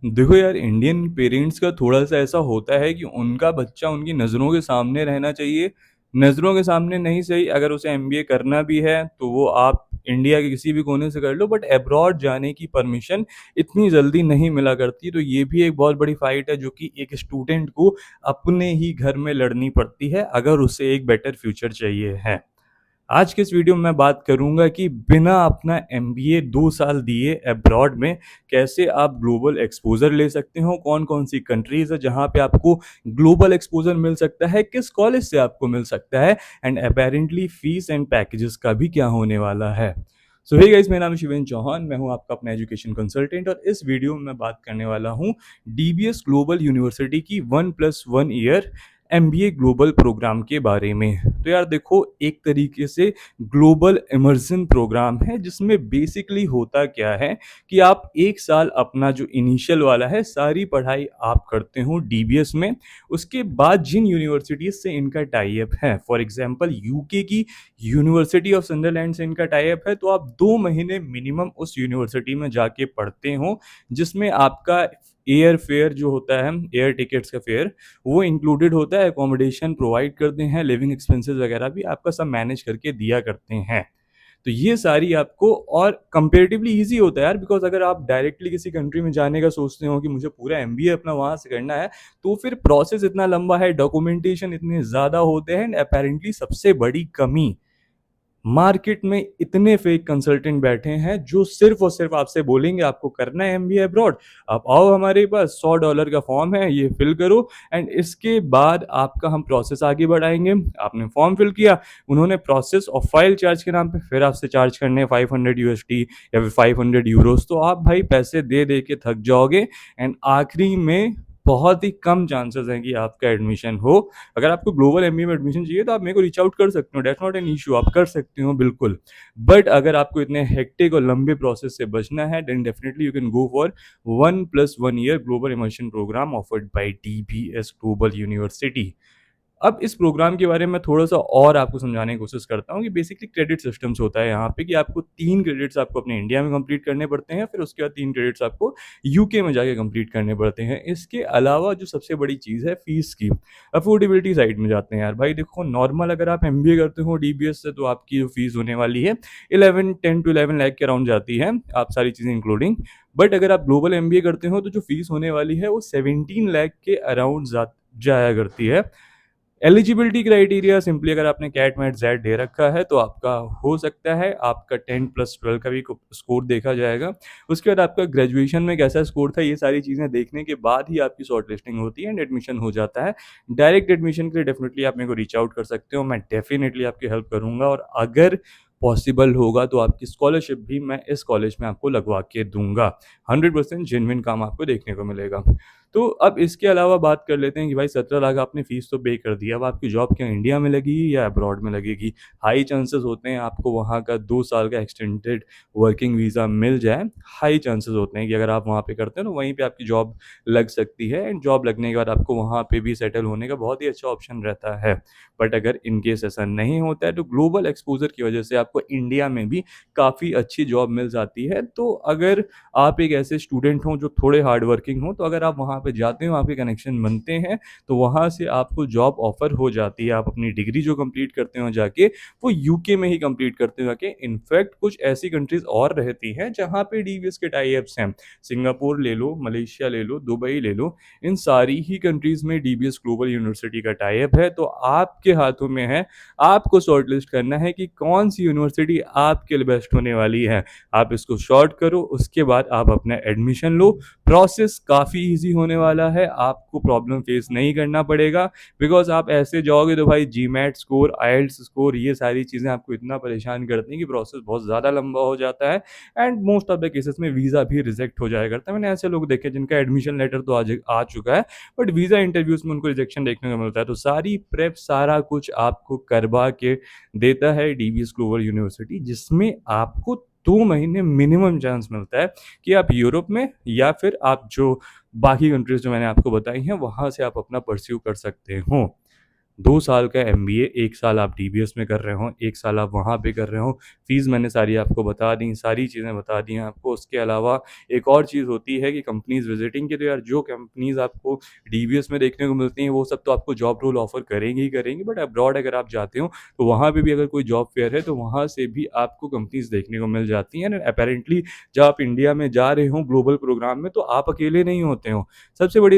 देखो यार, Indian parents का थोड़ा-सा ऐसा होता है कि उनका बच्चा उनकी नज़रों के सामने रहना चाहिए। नज़रों के सामने नहीं सही, अगर उसे एमबीए करना भी है तो वो आप इंडिया के किसी भी कोने से कर लो, बट अब्रॉड जाने की परमिशन इतनी जल्दी नहीं मिला करती। तो ये भी एक बहुत बड़ी फाइट है जो कि एक स्टूडेंट को अपने ही घर में लड़नी पड़ती है, अगर उसे एक बेटर फ्यूचर चाहिए है। आज के इस वीडियो में मैं बात करूंगा कि बिना अपना एमबीए 2 साल दिए अब्रॉड में कैसे आप ग्लोबल एक्सपोजर ले सकते हो, कौन कौन सी कंट्रीज है जहां पे आपको ग्लोबल एक्सपोजर मिल सकता है, किस कॉलेज से आपको मिल सकता है, and apparently fees and packages का भी क्या होने वाला है। सो हे गाइस, मेरा नाम है शिवेन चौहान, मैं हूं आपका अपना एजुकेशन कंसल्टेंट, और इस वीडियो में मैं बात करने वाला हूं डीबीएस ग्लोबल यूनिवर्सिटी की 1+1 ईयर एमबीए ग्लोबल प्रोग्राम के बारे में। तो यार देखो, एक तरीके से ग्लोबल इमर्जन प्रोग्राम है जिसमें बेसिकली होता क्या है कि आप 1 साल अपना जो इनिशियल वाला है सारी पढ़ाई आप करते हो डीबीएस में। उसके बाद जिन यूनिवर्सिटीज से इनका टाई अप है, फॉर एग्जांपल यूके की यूनिवर्सिटी ऑफ सन्दरलैंड से इनका टाई अप है, तो आप 2 महीने मिनिमम उस यूनिवर्सिटी में जाके पढ़ते हो, जिसमें आपका एयर फेयर जो होता है, एयर टिकट्स का फेयर, वो इंक्लूडेड होता है, अकोमोडेशन प्रोवाइड करते हैं, लिविंग एक्सपेंसेस वगैरह भी आपका सब मैनेज करके दिया करते हैं। तो ये सारी आपको, और कंपेरेटिवली ईजी होता है यार, बिकॉज अगर आप डायरेक्टली किसी कंट्री में जाने का सोचते हो कि मुझे पूरा एमबीए अपना वहां से करना है, तो फिर प्रोसेस इतना लंबा है, डॉक्यूमेंटेशन इतने ज़्यादा होते हैं, एंड अपेरेंटली सबसे बड़ी कमी, मार्केट में इतने फेक कंसल्टेंट बैठे हैं जो सिर्फ और सिर्फ आपसे बोलेंगे आपको करना है एमबीए अब्रॉड, आप आओ हमारे पास, $100 का फॉर्म है, ये फिल करो, एंड इसके बाद आपका हम प्रोसेस आगे बढ़ाएंगे। आपने फॉर्म फिल किया, उन्होंने प्रोसेस और फाइल चार्ज के नाम पे फिर आपसे चार्ज करने 500 USD या फिर 500 यूरोस, तो आप भाई पैसे दे दे के थक जाओगे, एंड आखिरी में बहुत ही कम चांसेस हैं कि आपका एडमिशन हो। अगर आपको ग्लोबल एमबीए में एडमिशन चाहिए तो आप मेरे को रीच आउट कर सकते हो, डेट्स नॉट एन इशू, आप कर सकते हो बिल्कुल। बट अगर आपको इतने हेक्टिक और लंबे प्रोसेस से बचना है, then definitely you can go for 1+1 year global immersion programme offered by DBS global university. अब इस प्रोग्राम के बारे में थोड़ा सा और आपको समझाने की कोशिश करता हूँ कि बेसिकली क्रेडिट सिस्टम्स होता है यहाँ पे, कि आपको 3 क्रेडिट्स आपको अपने इंडिया में कंप्लीट करने पड़ते हैं, फिर उसके बाद 3 क्रेडिट्स आपको यूके में जाके कंप्लीट करने पड़ते हैं। इसके अलावा जो सबसे बड़ी चीज़ है फीस की, अफोर्डेबिलिटी साइड में जाते हैं यार। भाई देखो, नॉर्मल अगर आप एमबीए करते हो डीबीएस से, तो आपकी जो फीस होने वाली है 10 to 11 लाख के अराउंड जाती है, आप सारी चीज़ें इंक्लूडिंग। बट अगर आप ग्लोबल एमबीए करते हो तो जो फीस होने वाली है वो 17 लाख के अराउंड जाया करती है। एलिजिबिलिटी क्राइटेरिया सिंपली, अगर आपने कैट मैट जेड दे रखा है तो आपका हो सकता है, आपका 10+12 का भी स्कोर देखा जाएगा। उसके बाद आपका ग्रेजुएशन में कैसा स्कोर था, ये सारी चीज़ें देखने के बाद ही आपकी शॉर्ट लिस्टिंग होती है एंड एडमिशन हो जाता है। डायरेक्ट एडमिशन के लिए डेफिनेटली आप मेरे को रीच आउट कर सकते हो, मैं डेफिनेटली आपकी हेल्प करूंगा, और अगर पॉसिबल होगा तो आपकी स्कॉलरशिप भी मैं इस कॉलेज में आपको लगवा के दूंगा। 100% जेन्युइन काम आपको देखने को मिलेगा। तो अब इसके अलावा बात कर लेते हैं कि भाई 17 लाख आपने फीस तो पे कर दिया, अब आपकी जॉब क्या इंडिया में लगेगी या अब्रॉड में लगेगी। हाई चांसेस होते हैं आपको वहाँ का 2 साल का एक्सटेंडेड वर्किंग वीज़ा मिल जाए। हाई चांसेस होते हैं कि अगर आप वहाँ पे करते हैं तो वहीं पे आपकी जॉब लग सकती है, एंड जॉब लगने के बाद आपको वहाँ पे भी सेटल होने का बहुत ही अच्छा ऑप्शन रहता है। बट अगर इन केस ऐसा नहीं होता है तो ग्लोबल एक्सपोजर की वजह से आपको इंडिया में भी काफ़ी अच्छी जॉब मिल जाती है। तो अगर आप एक ऐसे स्टूडेंट हों जो थोड़े हार्ड वर्किंग हों, तो अगर आप वहाँ पे जाते हो, आपके कनेक्शन बनते हैं, तो वहाँ से आपको जॉब ऑफर हो जाती है। आप अपनी डिग्री जो कंप्लीट करते हो जाके, वो यूके में ही कंप्लीट करते हो जाके। इनफैक्ट कुछ ऐसी कंट्रीज और रहती हैं जहाँ पे डीवीएस के टाई अप्स हैं, सिंगापुर ले लो, मलेशिया ले लो, दुबई ले लो, इन सारी ही कंट्रीज में डीबीएस ग्लोबल यूनिवर्सिटी का टाई अप है। तो आपके हाथों में है, आपको शॉर्टलिस्ट करना है कि कौन सी यूनिवर्सिटी आपके लिए बेस्ट होने वाली है। आप इसको शॉर्ट करो, उसके बाद आप अपना एडमिशन लो। प्रोसेस काफ़ी इजी होने वाला है, आपको प्रॉब्लम फेस नहीं करना पड़ेगा, बिकॉज आप ऐसे जाओगे तो भाई जीमैट स्कोर, आइल्स स्कोर, ये सारी चीज़ें आपको इतना परेशान करती हैं कि प्रोसेस बहुत ज़्यादा लंबा हो जाता है, and most of the cases में वीज़ा भी रिजेक्ट हो जाया करता है। मैंने ऐसे लोग देखे जिनका एडमिशन लेटर तो आज आ चुका है, बट वीज़ा इंटरव्यूज़ में उनको रिजेक्शन देखने को मिलता है। तो सारी प्रेप, सारा कुछ आपको करवा के देता है डीबीएस ग्लोबल यूनिवर्सिटी, जिसमें आपको 2 महीने मिनिमम चांस मिलता है कि आप यूरोप में या फिर आप जो बाकी कंट्रीज जो मैंने आपको बताई हैं वहाँ से आप अपना परस्यू कर सकते हो। 2 साल का एमबीए, 1 साल आप डीबीएस में कर रहे हो, 1 साल आप वहाँ पे कर रहे हो। फ़ीस मैंने सारी आपको बता दी, सारी चीज़ें बता दी हैं आपको। उसके अलावा एक और चीज़ होती है कि कंपनीज़ विज़िटिंग की, तो यार जो कंपनीज़ आपको डीबीएस में देखने को मिलती हैं, वो सब तो आपको जॉब रोल ऑफ़र करेंगी ही करेंगी, बट अब्रॉड अगर आप जाते हो, तो वहाँ पे भी अगर कोई जॉब फेयर है, तो वहाँ से भी आपको कंपनीज़ देखने को मिल जाती हैं। एंड अपैरेंटली जब आप इंडिया में जा रहे हो ग्लोबल प्रोग्राम में, तो आप अकेले नहीं होते हो। सबसे बड़ी